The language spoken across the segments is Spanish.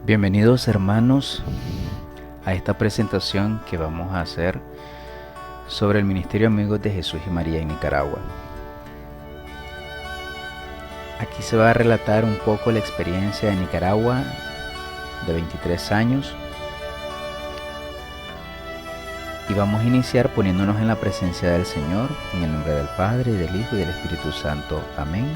Bienvenidos hermanos a esta presentación que vamos a hacer sobre el Ministerio Amigos de Jesús y María en Nicaragua. Aquí se va a relatar un poco la experiencia de Nicaragua de 23 años y vamos a iniciar poniéndonos en la presencia del Señor, en el nombre del Padre, del Hijo y del Espíritu Santo. Amén.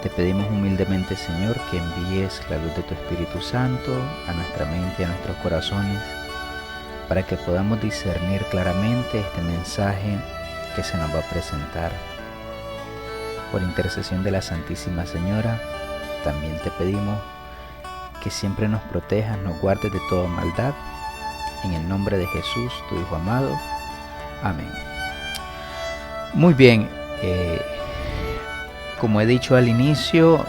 Te pedimos humildemente, Señor, que envíes la luz de tu Espíritu Santo a nuestra mente y a nuestros corazones para que podamos discernir claramente este mensaje que se nos va a presentar. Por intercesión de la Santísima Señora, también te pedimos que siempre nos protejas, nos guardes de toda maldad. En el nombre de Jesús, tu Hijo amado. Amén. Muy bien. Como he dicho al inicio,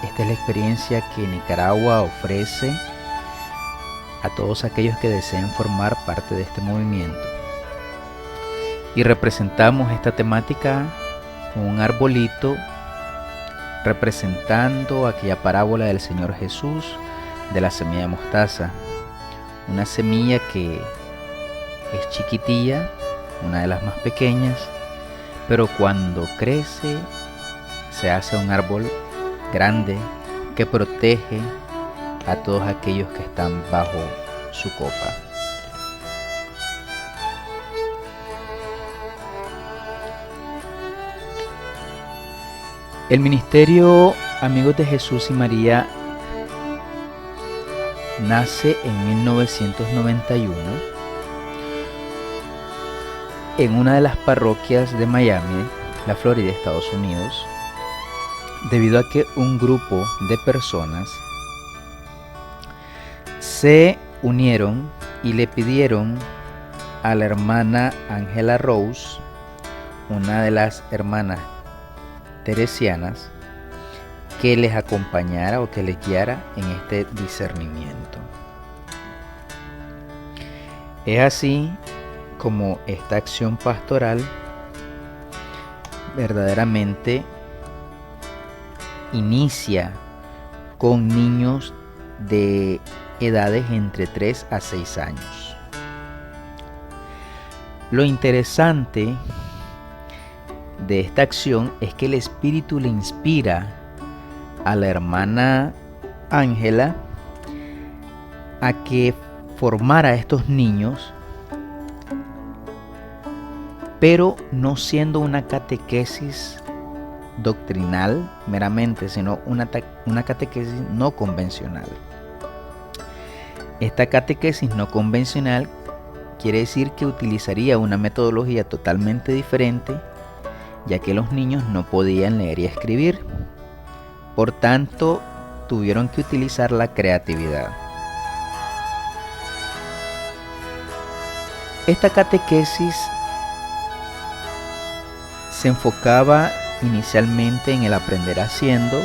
esta es la experiencia que Nicaragua ofrece a todos aquellos que deseen formar parte de este movimiento. Y representamos esta temática con un arbolito representando aquella parábola del Señor Jesús de la semilla de mostaza. Una semilla que es chiquitilla, una de las más pequeñas, pero cuando crece se hace un árbol grande que protege a todos aquellos que están bajo su copa. El Ministerio Amigos de Jesús y María nace en 1991 en una de las parroquias de Miami, la Florida, Estados Unidos, debido a que un grupo de personas se unieron y le pidieron a la hermana Angela Rose, una de las hermanas teresianas, que les acompañara o que les guiara en este discernimiento. Es así como esta acción pastoral verdaderamente inicia con niños de edades entre 3 a 6 años. Lo interesante de esta acción es que el Espíritu le inspira a la hermana Ángela a que formara a estos niños, pero no siendo una catequesis doctrinal meramente, sino una catequesis no convencional. Esta catequesis no convencional quiere decir que utilizaría una metodología totalmente diferente, ya que los niños no podían leer y escribir. Por tanto, tuvieron que utilizar la creatividad. Esta catequesis se enfocaba inicialmente en el aprender haciendo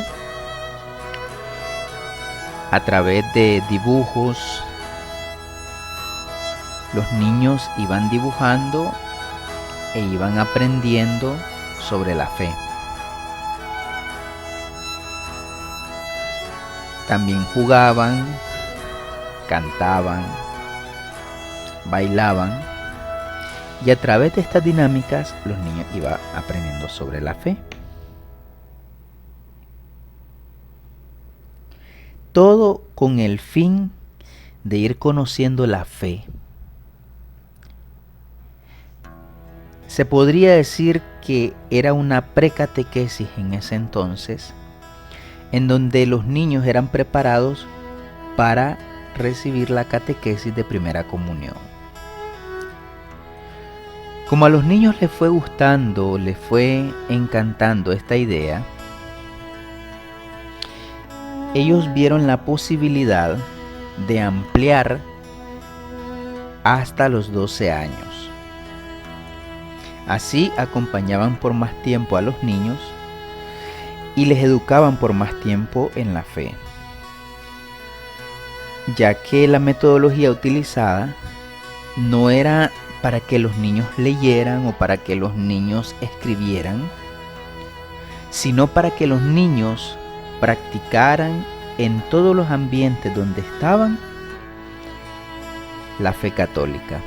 a través de dibujos. Los niños iban dibujando e iban aprendiendo sobre la fe. También jugaban, cantaban, bailaban, y a través de estas dinámicas los niños iban aprendiendo sobre la fe. Todo con el fin de ir conociendo la fe. Se podría decir que era una precatequesis en ese entonces, en donde los niños eran preparados para recibir la catequesis de primera comunión. Como a los niños les fue gustando, les fue encantando esta idea, ellos vieron la posibilidad de ampliar hasta los 12 años. Así acompañaban por más tiempo a los niños y les educaban por más tiempo en la fe, ya que la metodología utilizada no era para que los niños leyeran o para que los niños escribieran, sino para que los niños practicaran en todos los ambientes donde estaban la fe católica.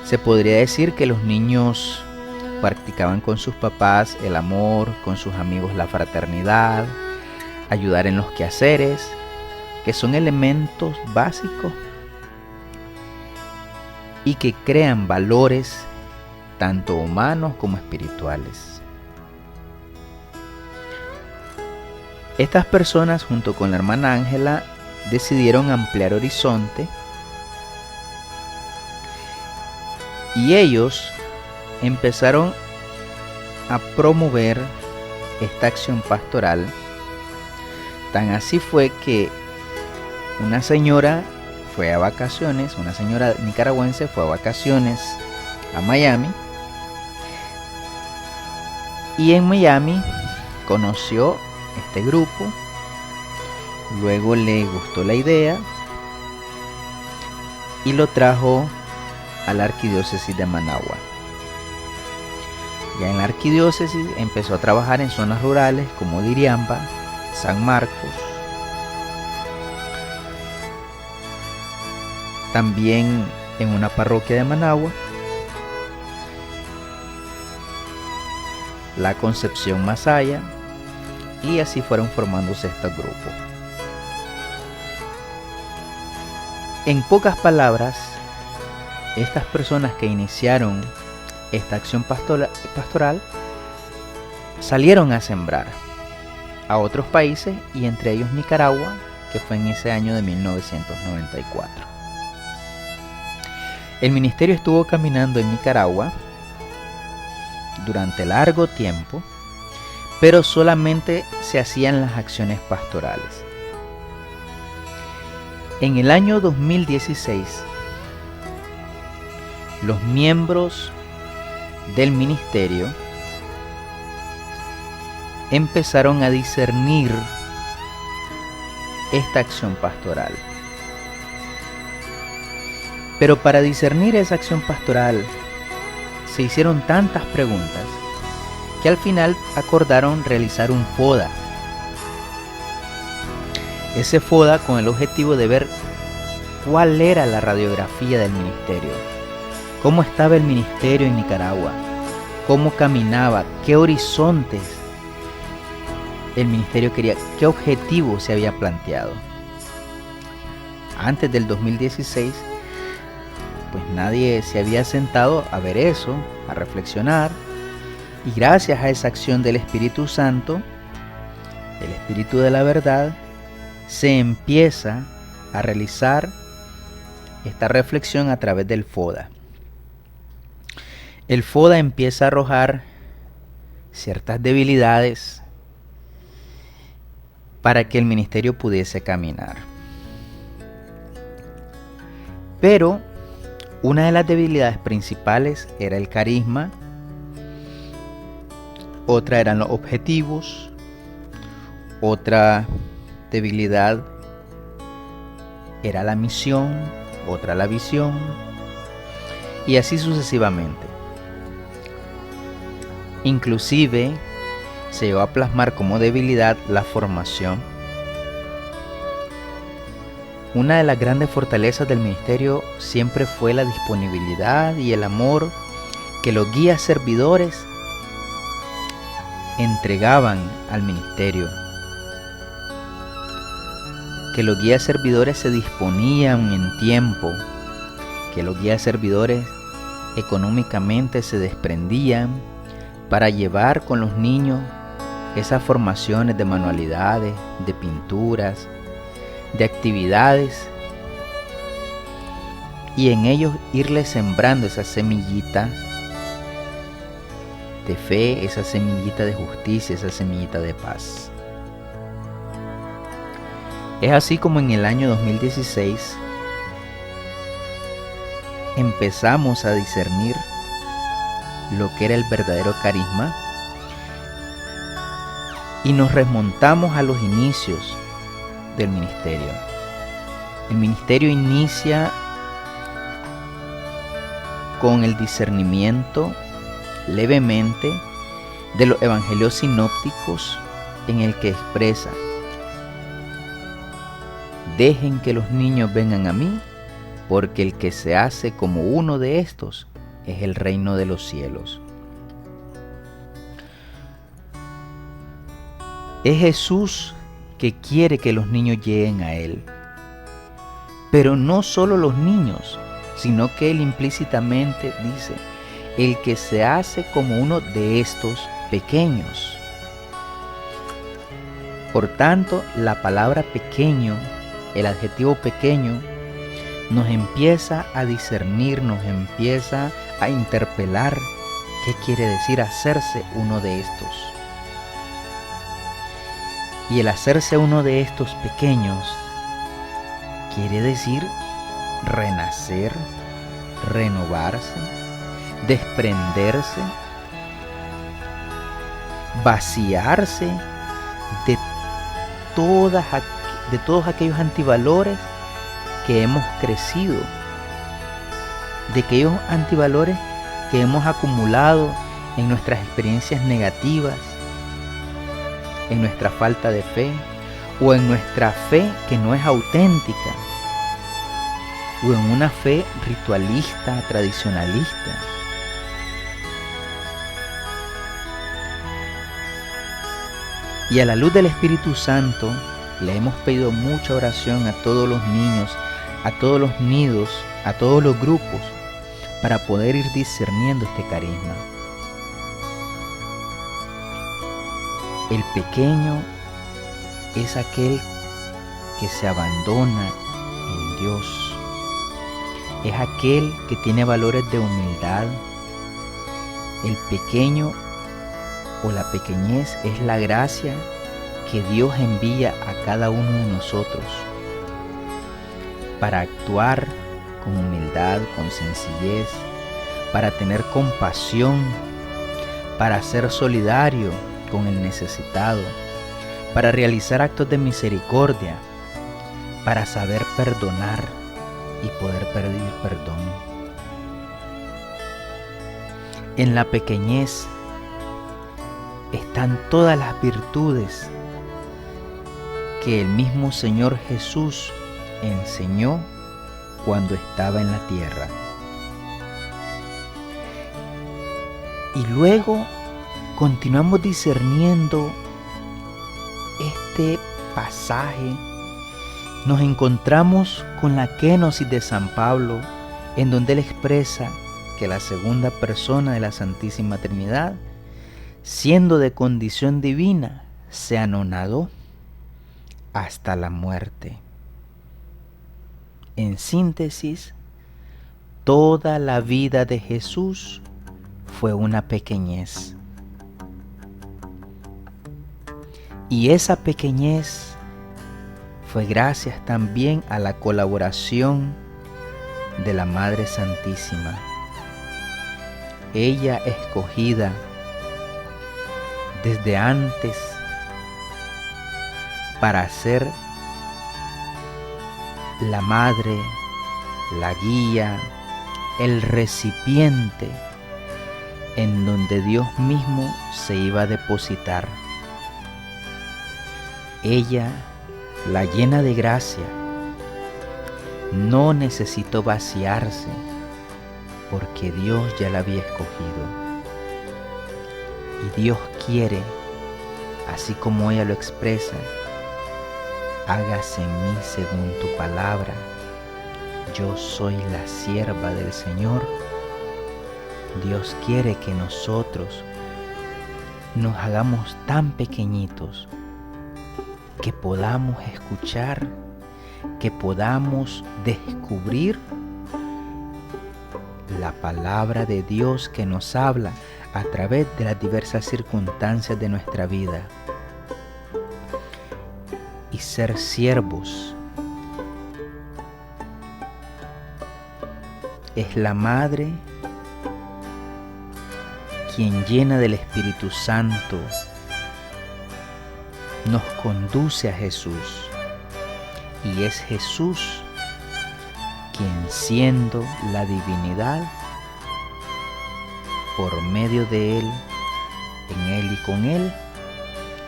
Se podría decir que los niños practicaban con sus papás el amor, con sus amigos la fraternidad, ayudar en los quehaceres, que son elementos básicos y que crean valores tanto humanos como espirituales. Estas personas, junto con la hermana Ángela, decidieron ampliar horizonte y ellos empezaron a promover esta acción pastoral. Tan así fue que una señora nicaragüense fue a vacaciones a Miami, y en Miami conoció este grupo, luego le gustó la idea y lo trajo a la arquidiócesis de Managua. Ya en la arquidiócesis empezó a trabajar en zonas rurales como Diriamba, San Marcos, también en una parroquia de Managua, la Concepción Masaya, y así fueron formándose estos grupos. En pocas palabras, estas personas que iniciaron esta acción pastoral salieron a sembrar a otros países, y entre ellos Nicaragua, que fue en ese año de 1994. El ministerio estuvo caminando en Nicaragua durante largo tiempo, pero solamente se hacían las acciones pastorales. En el año 2016, los miembros del ministerio empezaron a discernir esta acción pastoral. Pero para discernir esa acción pastoral se hicieron tantas preguntas que al final acordaron realizar un FODA. Ese FODA con el objetivo de ver cuál era la radiografía del ministerio, cómo estaba el ministerio en Nicaragua, cómo caminaba, qué horizontes el ministerio quería, qué objetivo se había planteado. Antes del 2016, pues nadie se había sentado a ver eso, a reflexionar, y gracias a esa acción del Espíritu Santo, el Espíritu de la verdad, se empieza a realizar esta reflexión a través del FODA. El FODA empieza a arrojar ciertas debilidades para que el ministerio pudiese caminar. Pero una de las debilidades principales era el carisma, otra eran los objetivos, otra debilidad era la misión, otra la visión, y así sucesivamente. Inclusive se llegó a plasmar como debilidad la formación. Una de las grandes fortalezas del ministerio siempre fue la disponibilidad y el amor que los guías servidores entregaban al ministerio. Que los guías servidores se disponían en tiempo, que los guías servidores económicamente se desprendían para llevar con los niños esas formaciones de manualidades, de pinturas, de actividades, y en ellos irles sembrando esa semillita de fe, esa semillita de justicia, esa semillita de paz. Es así como en el año 2016 empezamos a discernir lo que era el verdadero carisma y nos remontamos a los inicios del ministerio. El ministerio inicia con el discernimiento levemente de los evangelios sinópticos en el que expresa: dejen que los niños vengan a mí, porque el que se hace como uno de estos es el reino de los cielos. Es Jesús que quiere que los niños lleguen a Él. Pero no solo los niños, sino que Él implícitamente dice: el que se hace como uno de estos pequeños. Por tanto, la palabra pequeño, el adjetivo pequeño, nos empieza a discernir, nos empieza a interpelar qué quiere decir hacerse uno de estos. Y el hacerse uno de estos pequeños quiere decir renacer, renovarse, desprenderse, vaciarse de todos aquellos antivalores que hemos crecido, de aquellos antivalores que hemos acumulado en nuestras experiencias negativas, en nuestra falta de fe o en nuestra fe que no es auténtica, o en una fe ritualista, tradicionalista. Y a la luz del Espíritu Santo le hemos pedido mucha oración a todos los niños, a todos los nidos, a todos los grupos, para poder ir discerniendo este carisma. El pequeño es aquel que se abandona en Dios. Es aquel que tiene valores de humildad. El pequeño o la pequeñez es la gracia que Dios envía a cada uno de nosotros para actuar con humildad, con sencillez, para tener compasión, para ser solidario con el necesitado, para realizar actos de misericordia, para saber perdonar y poder pedir perdón. En la pequeñez están todas las virtudes que el mismo Señor Jesús enseñó cuando estaba en la tierra. Y luego continuamos discerniendo este pasaje. Nos encontramos con la kenosis de San Pablo, en donde él expresa que la segunda persona de la Santísima Trinidad, siendo de condición divina, se anonadó hasta la muerte. En síntesis, toda la vida de Jesús fue una pequeñez. Y esa pequeñez fue gracias también a la colaboración de la Madre Santísima. Ella escogida desde antes para ser la madre, la guía, el recipiente en donde Dios mismo se iba a depositar. Ella, la llena de gracia, no necesitó vaciarse porque Dios ya la había escogido. Y Dios quiere, así como ella lo expresa: hágase en mí según tu palabra. Yo soy la sierva del Señor. Dios quiere que nosotros nos hagamos tan pequeñitos que podamos escuchar, que podamos descubrir la palabra de Dios que nos habla a través de las diversas circunstancias de nuestra vida, y ser siervos. Es la Madre quien, llena del Espíritu Santo, nos conduce a Jesús, y es Jesús quien, siendo la divinidad, por medio de Él, en Él y con Él,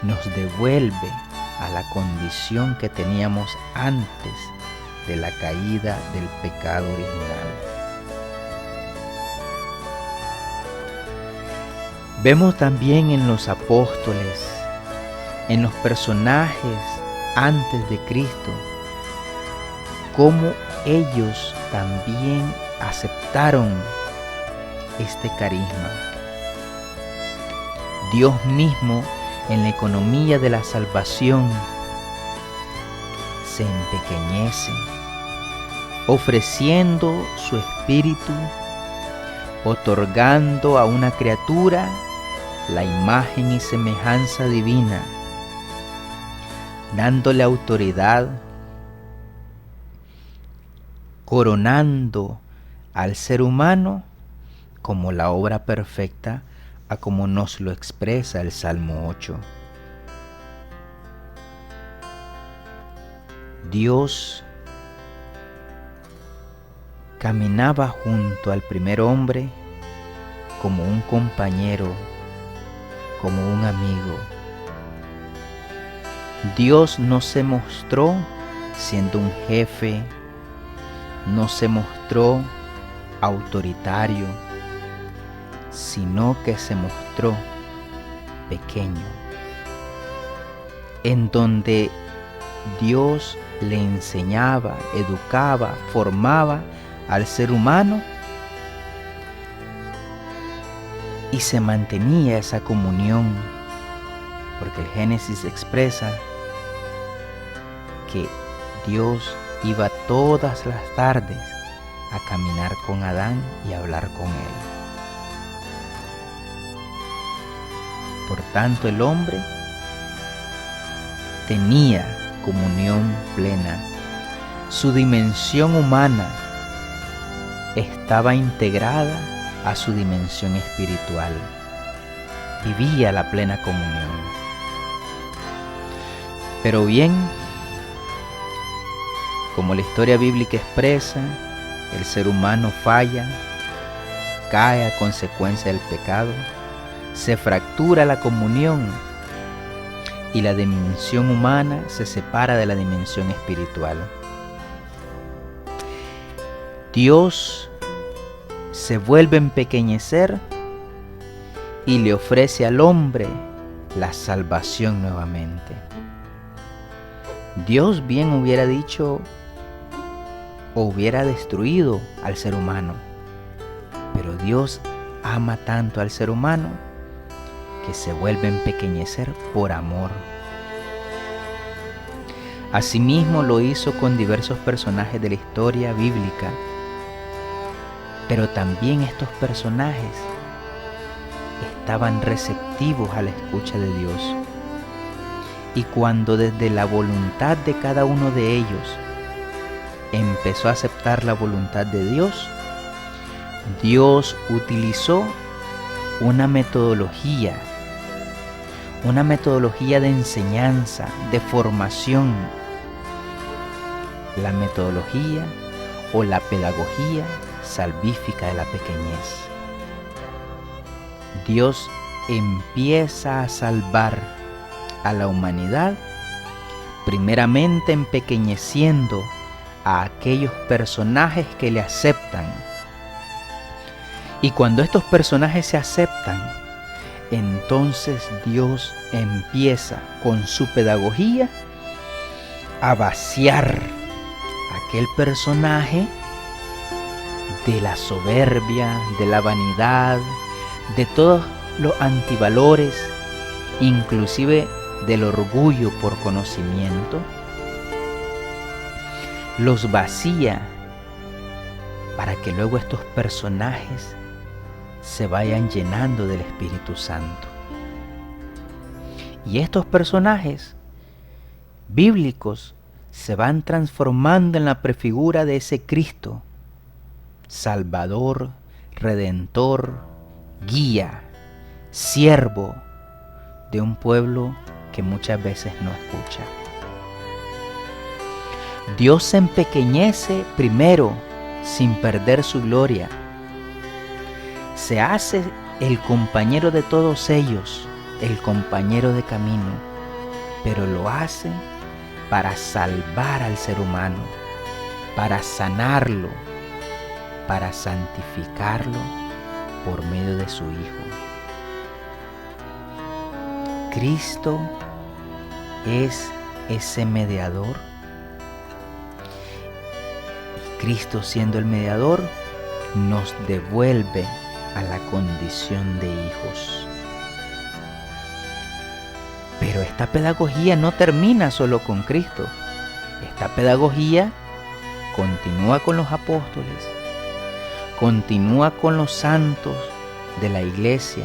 nos devuelve a la condición que teníamos antes de la caída del pecado original. Vemos también en los apóstoles, en los personajes antes de Cristo, cómo ellos también aceptaron este carisma. Dios mismo, en la economía de la salvación, se empequeñece, ofreciendo su espíritu, otorgando a una criatura la imagen y semejanza divina, dándole autoridad, coronando al ser humano como la obra perfecta, a como nos lo expresa el Salmo 8. Dios caminaba junto al primer hombre como un compañero, como un amigo. Dios no se mostró siendo un jefe, no se mostró autoritario, sino que se mostró pequeño, en donde Dios le enseñaba, educaba, formaba al ser humano y se mantenía esa comunión, porque el Génesis expresa que Dios iba todas las tardes a caminar con Adán y a hablar con él. Por tanto, el hombre tenía comunión plena. Su dimensión humana estaba integrada a su dimensión espiritual. Vivía la plena comunión. Pero bien, como la historia bíblica expresa, el ser humano falla, cae a consecuencia del pecado, se fractura la comunión y la dimensión humana se separa de la dimensión espiritual. Dios se vuelve a empequeñecer y le ofrece al hombre la salvación nuevamente. Dios bien hubiera dicho o hubiera destruido al ser humano, pero Dios ama tanto al ser humano que se vuelve a empequeñecer por amor. Asimismo lo hizo con diversos personajes de la historia bíblica, pero también estos personajes estaban receptivos a la escucha de Dios. Y cuando desde la voluntad de cada uno de ellos empezó a aceptar la voluntad de Dios, Dios utilizó una metodología de enseñanza, de formación, la metodología o la pedagogía salvífica de la pequeñez. Dios empieza a salvar a la humanidad, primeramente empequeñeciendo a aquellos personajes que le aceptan. Y cuando estos personajes se aceptan, entonces Dios empieza con su pedagogía a vaciar a aquel personaje de la soberbia, de la vanidad, de todos los antivalores, inclusive del orgullo por conocimiento. Los vacía para que luego estos personajes se vayan llenando del Espíritu Santo. Y estos personajes bíblicos se van transformando en la prefigura de ese Cristo, Salvador, Redentor, guía, siervo de un pueblo que muchas veces no escucha. Dios se empequeñece primero sin perder su gloria. Se hace el compañero de todos ellos, el compañero de camino, pero lo hace para salvar al ser humano, para sanarlo, para santificarlo por medio de su Hijo. Cristo es ese mediador. Y Cristo, siendo el mediador, nos devuelve a la condición de hijos. Pero esta pedagogía no termina solo con Cristo. Esta pedagogía continúa con los apóstoles, continúa con los santos de la iglesia,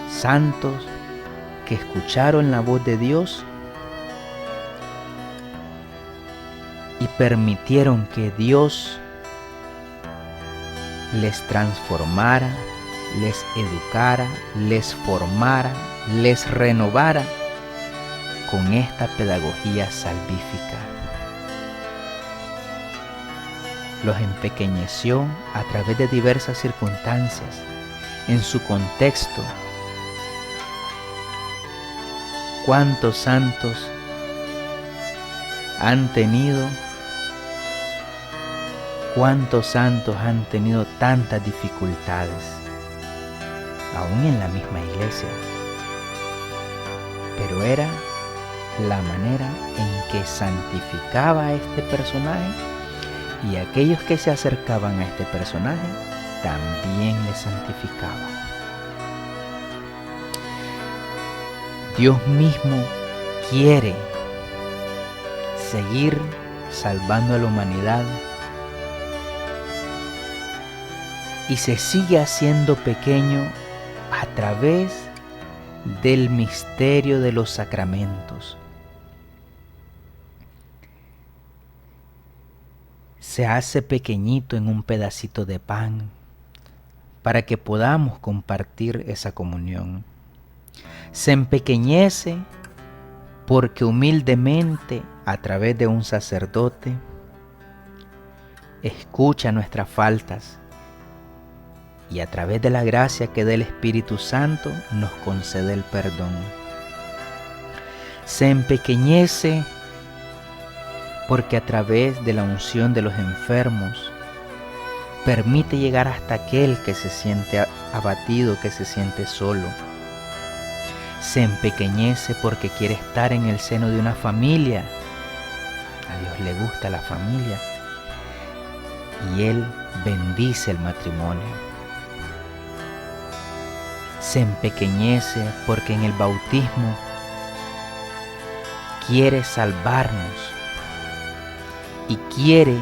santos que escucharon la voz de Dios y permitieron que Dios les transformara, les educara, les formara, les renovara con esta pedagogía salvífica. Los empequeñeció a través de diversas circunstancias, en su contexto. ¿Cuántos santos han tenido? ¿Cuántos santos han tenido tantas dificultades, aún en la misma iglesia? Pero era la manera en que santificaba a este personaje, y aquellos que se acercaban a este personaje también le santificaba. Dios mismo quiere seguir salvando a la humanidad y se sigue haciendo pequeño a través del misterio de los sacramentos. Se hace pequeñito en un pedacito de pan para que podamos compartir esa comunión. Se empequeñece porque humildemente, a través de un sacerdote, escucha nuestras faltas y a través de la gracia que da el Espíritu Santo nos concede el perdón. Se empequeñece porque a través de la unción de los enfermos permite llegar hasta aquel que se siente abatido, que se siente solo. Se empequeñece porque quiere estar en el seno de una familia. A Dios le gusta la familia y Él bendice el matrimonio. Se empequeñece porque en el bautismo quiere salvarnos y quiere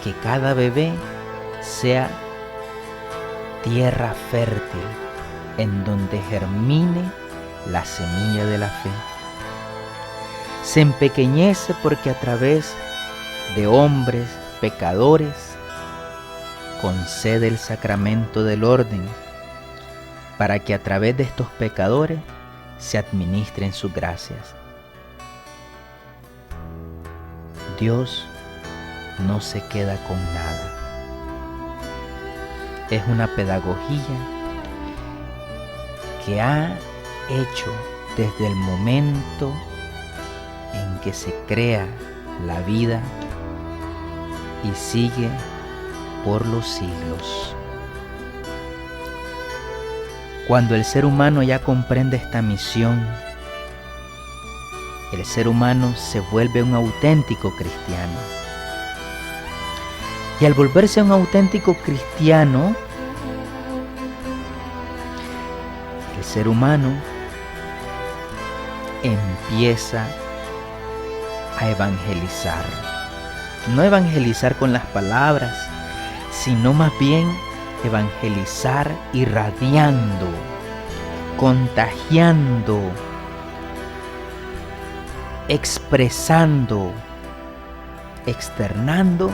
que cada bebé sea tierra fértil en donde germine la semilla de la fe. Se empequeñece porque a través de hombres pecadores concede el sacramento del orden para que a través de estos pecadores se administren sus gracias. Dios no se queda con nada. Es una pedagogía que ha hecho desde el momento en que se crea la vida y sigue por los siglos. Cuando el ser humano ya comprende esta misión, el ser humano se vuelve un auténtico cristiano. Y al volverse un auténtico cristiano, el ser humano empieza a evangelizar. No evangelizar con las palabras, sino más bien evangelizar irradiando, contagiando, expresando, externando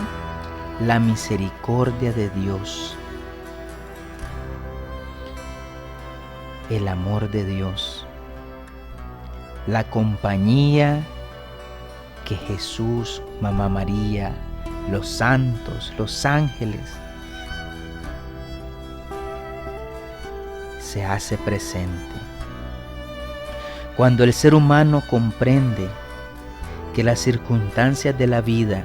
la misericordia de Dios, el amor de Dios, la compañía que Jesús, Mamá María, los santos, los ángeles, se hace presente. Cuando el ser humano comprende que las circunstancias de la vida,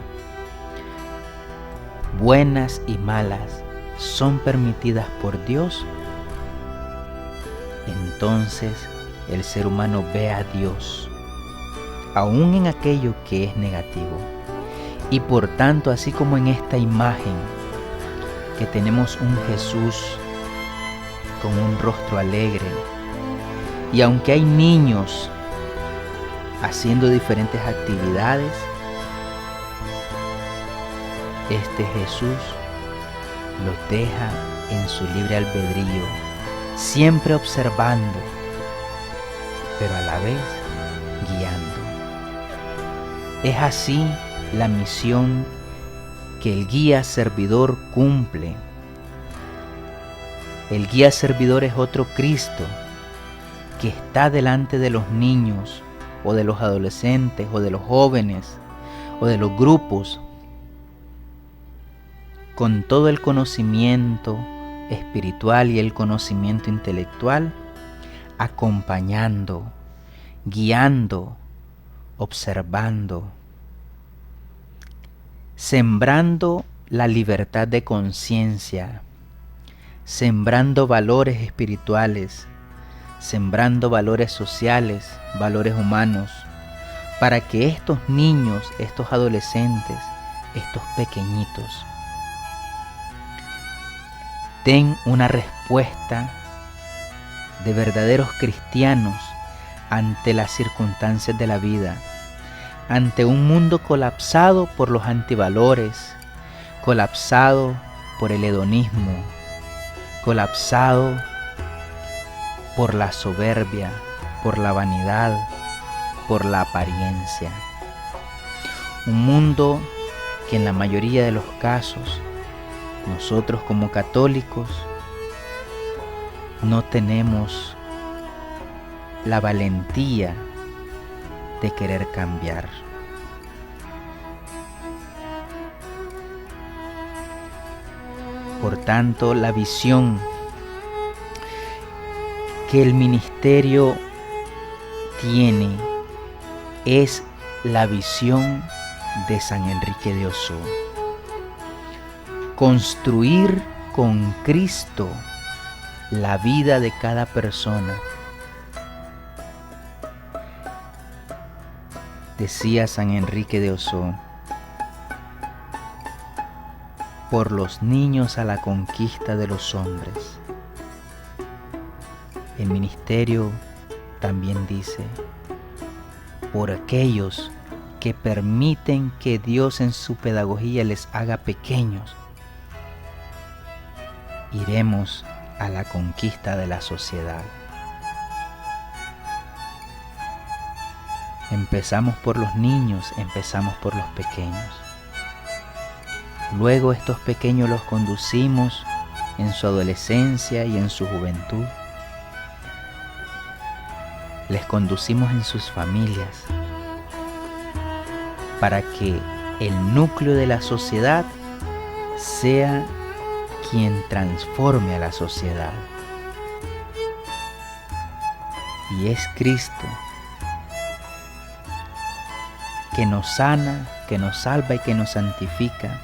buenas y malas, son permitidas por Dios, entonces el ser humano ve a Dios, aún en aquello que es negativo. Y por tanto, así como en esta imagen, que tenemos un Jesús con un rostro alegre, y aunque hay niños haciendo diferentes actividades, este Jesús los deja en su libre albedrío, siempre observando, pero a la vez guiando. Es así la misión que el guía servidor cumple. El guía servidor es otro Cristo que está delante de los niños o de los adolescentes o de los jóvenes o de los grupos, con todo el conocimiento espiritual y el conocimiento intelectual, acompañando, guiando, observando, sembrando la libertad de conciencia, sembrando valores espirituales, sembrando valores sociales, valores humanos, para que estos niños, estos adolescentes, estos pequeñitos, den una respuesta de verdaderos cristianos ante las circunstancias de la vida, ante un mundo colapsado por los antivalores, colapsado por el hedonismo, colapsado por la soberbia, por la vanidad, por la apariencia. Un mundo que en la mayoría de los casos, nosotros como católicos no tenemos la valentía de querer cambiar. Por tanto, la visión que el ministerio tiene es la visión de San Enrique de Osó. Construir con Cristo la vida de cada persona. Decía San Enrique de Osó: por los niños a la conquista de los hombres. El ministerio también dice: por aquellos que permiten que Dios en su pedagogía les haga pequeños, iremos a la conquista de la sociedad. Empezamos por los niños, empezamos por los pequeños. Luego estos pequeños los conducimos en su adolescencia y en su juventud. Les conducimos en sus familias para que el núcleo de la sociedad sea quien transforme a la sociedad. Y es Cristo que nos sana, que nos salva y que nos santifica.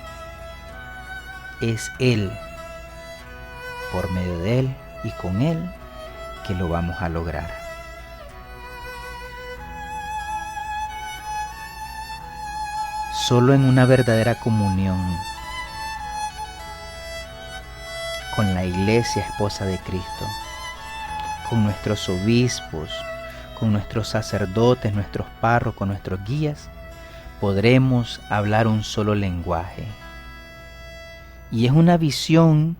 Es Él, por medio de Él y con Él, que lo vamos a lograr. Solo en una verdadera comunión con la Iglesia esposa de Cristo, con nuestros obispos, con nuestros sacerdotes, nuestros párrocos, nuestros guías, podremos hablar un solo lenguaje. Y es una visión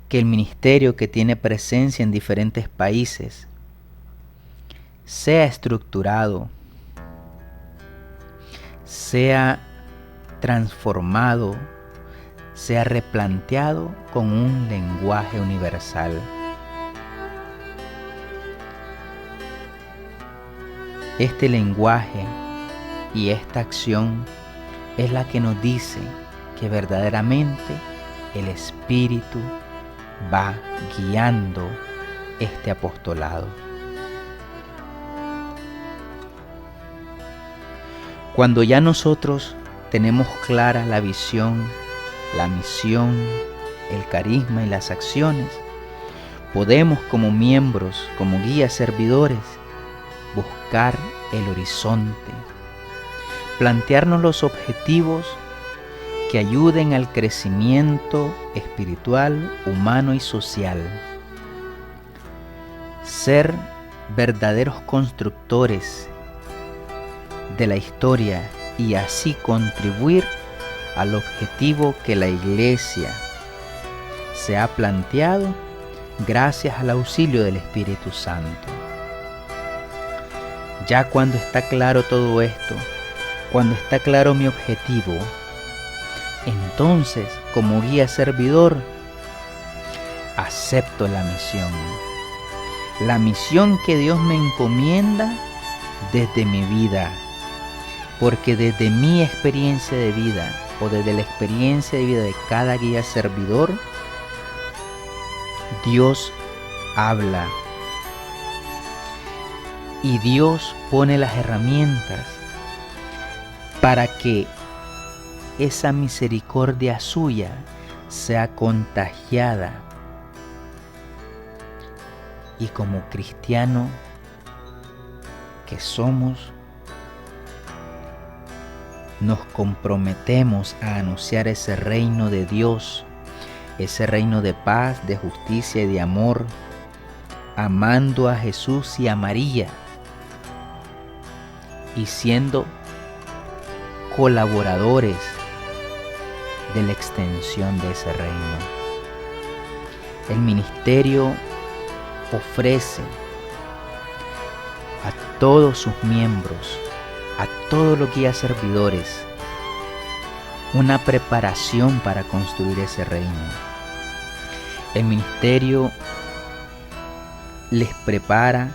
que el ministerio, que tiene presencia en diferentes países, sea estructurado, sea transformado, sea replanteado con un lenguaje universal. Este lenguaje y esta acción es la que nos dice que verdaderamente el Espíritu va guiando este apostolado. Cuando ya nosotros tenemos clara la visión, la misión, el carisma y las acciones, podemos como miembros, como guías servidores, buscar el horizonte, plantearnos los objetivos que ayuden al crecimiento espiritual, humano y social. Ser verdaderos constructores de la historia y así contribuir al objetivo que la Iglesia se ha planteado gracias al auxilio del Espíritu Santo. Ya cuando está claro todo esto, cuando está claro mi objetivo, entonces como guía servidor acepto la misión que Dios me encomienda desde mi vida, porque desde mi experiencia de vida o desde la experiencia de vida de cada guía servidor, Dios habla y Dios pone las herramientas para que esa misericordia suya sea contagiada. Y como cristiano que somos, nos comprometemos a anunciar ese reino de Dios, ese reino de paz, de justicia y de amor, amando a Jesús y a María y siendo colaboradores de la extensión de ese reino. El ministerio ofrece a todos sus miembros, a todos los guías servidores, una preparación para construir ese reino. El ministerio les prepara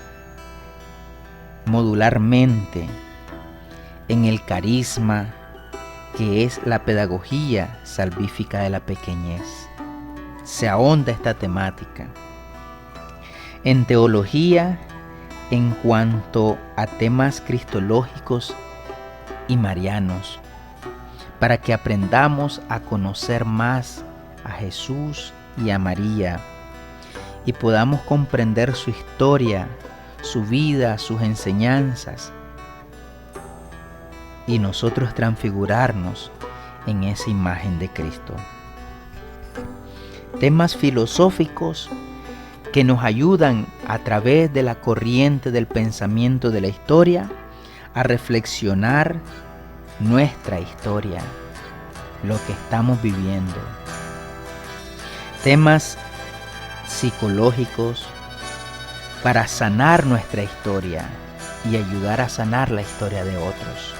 modularmente en el carisma que es la pedagogía salvífica de la pequeñez. Se ahonda esta temática. En teología, en cuanto a temas cristológicos y marianos, para que aprendamos a conocer más a Jesús y a María y podamos comprender su historia, su vida, sus enseñanzas y nosotros transfigurarnos en esa imagen de Cristo. Temas filosóficos que nos ayudan a través de la corriente del pensamiento de la historia a reflexionar nuestra historia, lo que estamos viviendo. Temas psicológicos para sanar nuestra historia y ayudar a sanar la historia de otros.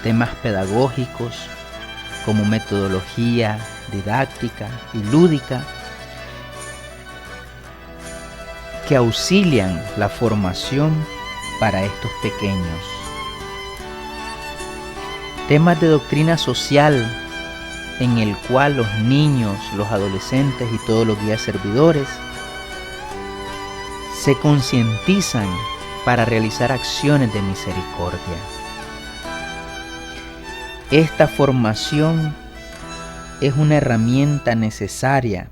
Temas pedagógicos como metodología didáctica y lúdica que auxilian la formación para estos pequeños. Temas de doctrina social en el cual los niños, los adolescentes y todos los guías servidores se concientizan para realizar acciones de misericordia. Esta formación es una herramienta necesaria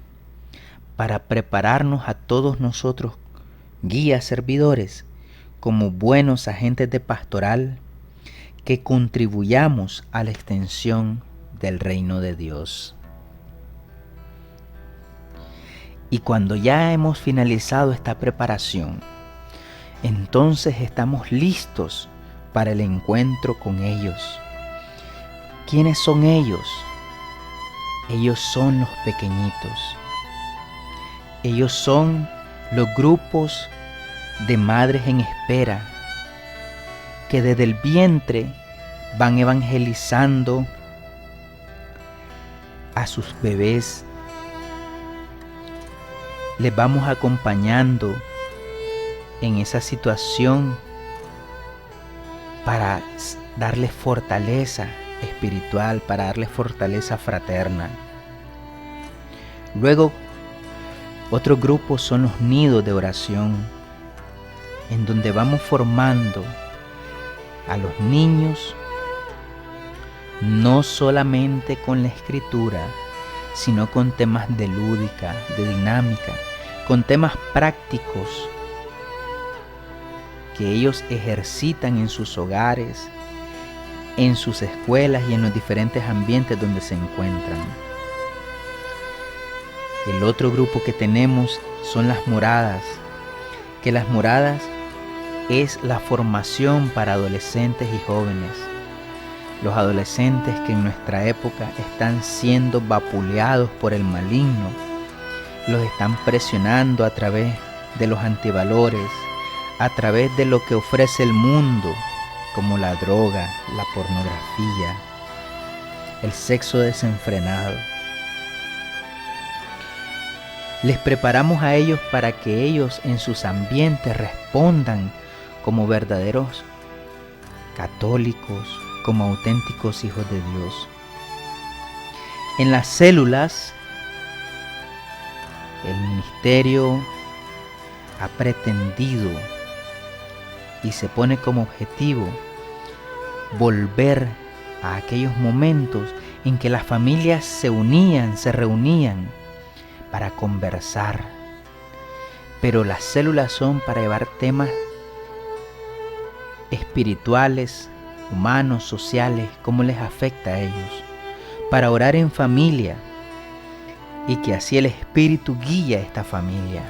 para prepararnos a todos nosotros, guías servidores, como buenos agentes de pastoral que contribuyamos a la extensión del reino de Dios. Y cuando ya hemos finalizado esta preparación, entonces estamos listos para el encuentro con ellos. ¿Quiénes son ellos? Ellos son los pequeñitos. Ellos son los grupos de madres en espera que desde el vientre van evangelizando a sus bebés. Les vamos acompañando en esa situación para darles fortaleza espiritual, para darles fortaleza fraterna. Luego, otro grupo son los nidos de oración, en donde vamos formando a los niños no solamente con la escritura, sino con temas de lúdica, de dinámica, con temas prácticos que ellos ejercitan en sus hogares, en sus escuelas y en los diferentes ambientes donde se encuentran. El otro grupo que tenemos son las moradas, que las moradas es la formación para adolescentes y jóvenes. Los adolescentes que en nuestra época están siendo vapuleados por el maligno, los están presionando a través de los antivalores, a través de lo que ofrece el mundo, como la droga, la pornografía, el sexo desenfrenado. Les preparamos a ellos para que ellos en sus ambientes respondan como verdaderos católicos, como auténticos hijos de Dios. En las células, el ministerio ha pretendido y se pone como objetivo volver a aquellos momentos en que las familias se unían, se reunían para conversar. Pero las células son para llevar temas espirituales, humanos, sociales, cómo les afecta a ellos, para orar en familia y que así el Espíritu guíe a esta familia.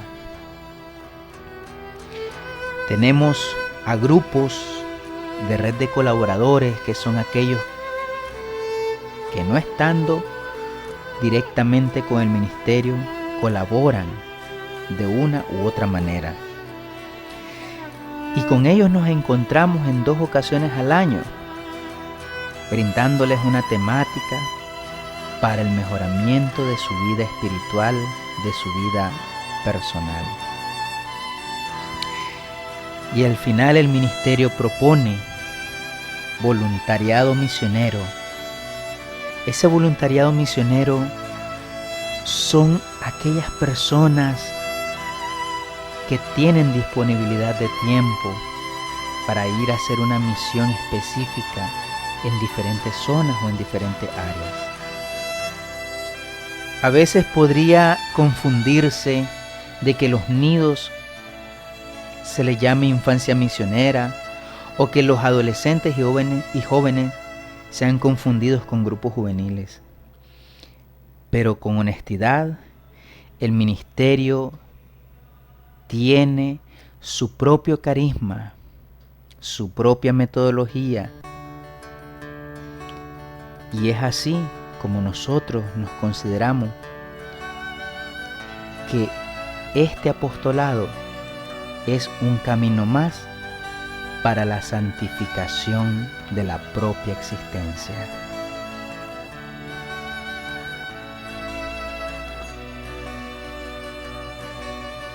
Tenemos a grupos de red de colaboradores que son aquellos que no estando directamente con el ministerio colaboran de una u otra manera. Y con ellos nos encontramos en 2 ocasiones al año, brindándoles una temática para el mejoramiento de su vida espiritual, de su vida personal. Y al final el ministerio propone voluntariado misionero. Ese voluntariado misionero son aquellas personas que tienen disponibilidad de tiempo para ir a hacer una misión específica en diferentes zonas o en diferentes áreas. A veces podría confundirse de que los nidos se les llame infancia misionera o que los adolescentes y jóvenes sean confundidos con grupos juveniles. Pero con honestidad, el ministerio tiene su propio carisma, su propia metodología. Y es así como nosotros nos consideramos que este apostolado es un camino más para la santificación de la propia existencia.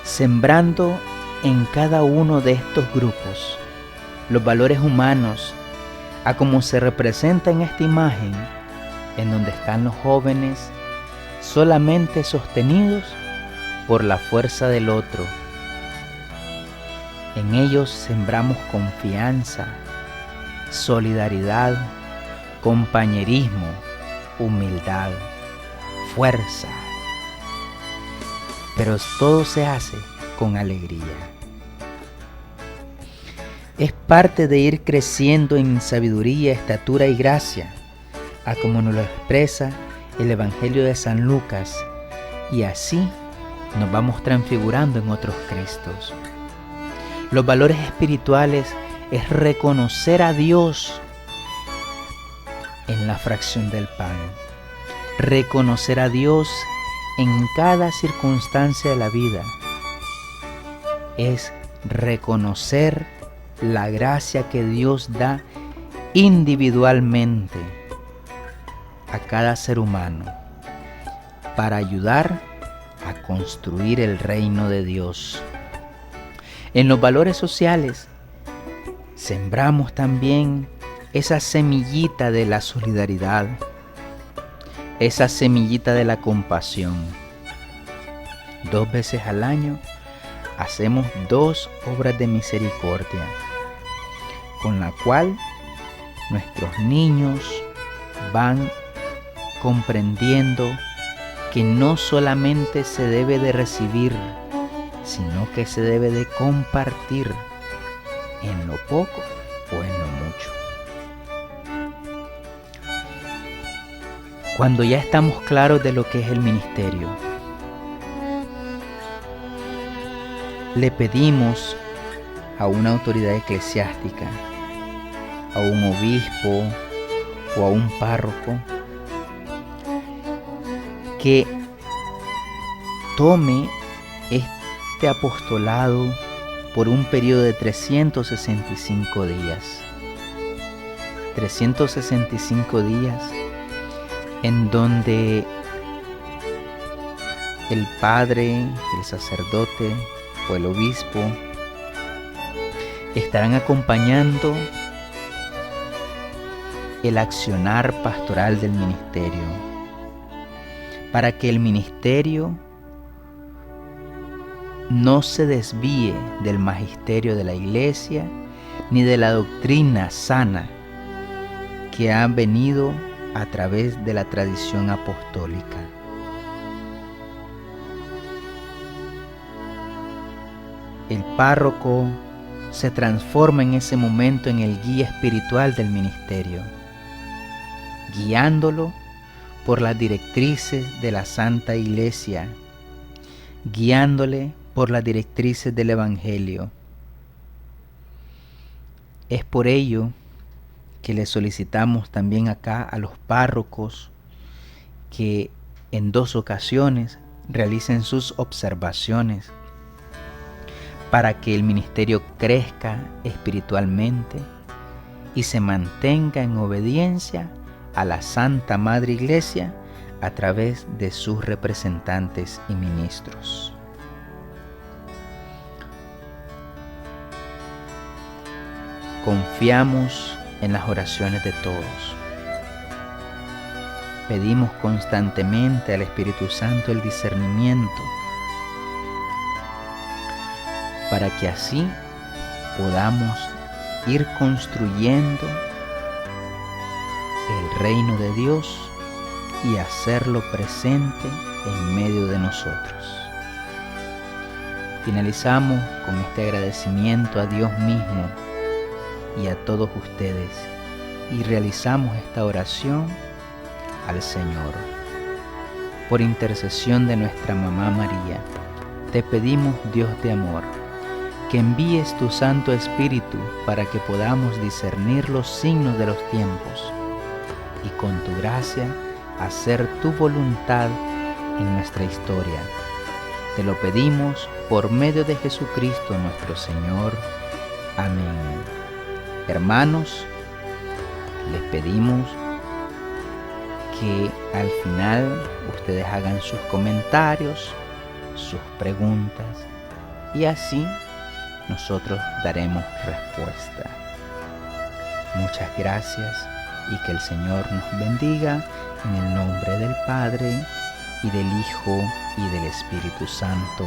Sembrando en cada uno de estos grupos los valores humanos a como se representa en esta imagen, en donde están los jóvenes solamente sostenidos por la fuerza del otro. En ellos sembramos confianza, solidaridad, compañerismo, humildad, fuerza. Pero todo se hace con alegría. Es parte de ir creciendo en sabiduría, estatura y gracia, a como nos lo expresa el Evangelio de San Lucas, y así nos vamos transfigurando en otros Cristos. Los valores espirituales es reconocer a Dios en la fracción del pan, reconocer a Dios en cada circunstancia de la vida, es reconocer la gracia que Dios da individualmente a cada ser humano para ayudar a construir el reino de Dios. En los valores sociales sembramos también esa semillita de la solidaridad, esa semillita de la compasión. 2 veces al año hacemos 2 obras de misericordia, con la cual nuestros niños van comprendiendo que no solamente se debe de recibir, sino que se debe de compartir en lo poco o en lo mucho. Cuando ya estamos claros de lo que es el ministerio, le pedimos a una autoridad eclesiástica, a un obispo o a un párroco, que tome este apostolado por un periodo de 365 días. 365 días en donde el padre, el sacerdote o el obispo estarán acompañando el accionar pastoral del ministerio, para que el ministerio no se desvíe del magisterio de la Iglesia ni de la doctrina sana que ha venido a través de la tradición apostólica. El párroco se transforma en ese momento en el guía espiritual del ministerio, guiándolo por las directrices de la Santa Iglesia, guiándole por las directrices del Evangelio. Es por ello que le solicitamos también acá a los párrocos que en 2 ocasiones realicen sus observaciones para que el ministerio crezca espiritualmente y se mantenga en obediencia a la Santa Madre Iglesia a través de sus representantes y ministros. Confiamos en las oraciones de todos. Pedimos constantemente al Espíritu Santo el discernimiento para que así podamos ir construyendo el reino de Dios y hacerlo presente en medio de nosotros. Finalizamos con este agradecimiento a Dios mismo y a todos ustedes y realizamos esta oración al Señor. Por intercesión de nuestra Mamá María, te pedimos, Dios de amor, que envíes tu Santo Espíritu para que podamos discernir los signos de los tiempos y con tu gracia hacer tu voluntad en nuestra historia. Te lo pedimos por medio de Jesucristo nuestro Señor. Amén. Hermanos, les pedimos que al final ustedes hagan sus comentarios, sus preguntas y así nosotros daremos respuesta. Muchas gracias y que el Señor nos bendiga en el nombre del Padre y del Hijo y del Espíritu Santo.